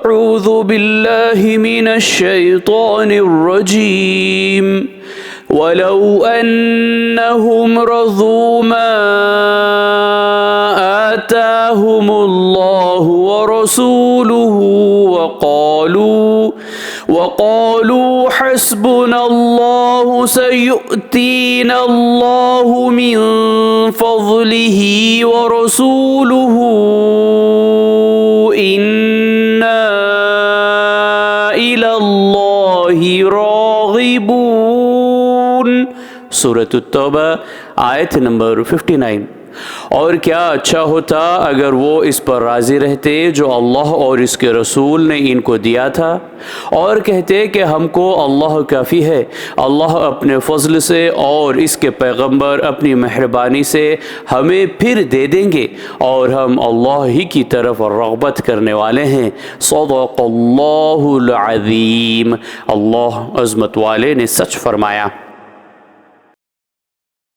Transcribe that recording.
अऊज़ु बिल्लाहि मिनश शैतानिर रजीम वलौ अन्नहुम रज़ू मा आताहुमुल्लाहु व रसूलुहु वक़ालू हस्बुनल्लाहु सयु'तीनल्लाहु मिन फ़ज़लिही व रसूलुहु इन्ना इलल्लाहि राग़िबून। सूरह तौबा आयत नंबर 59। और क्या अच्छा होता अगर वो इस पर राज़ी रहते जो अल्लाह और इसके रसूल ने इनको दिया था, और कहते कि हमको अल्लाह काफ़ी है, अल्लाह अपने फ़ज़ल से और इसके पैगंबर अपनी मेहरबानी से हमें फिर दे देंगे और हम अल्लाह ही की तरफ रग़बत करने वाले हैं। सदक़ल्लाहुल अज़ीम। अल्लाह अज़मत वाले ने सच फरमाया।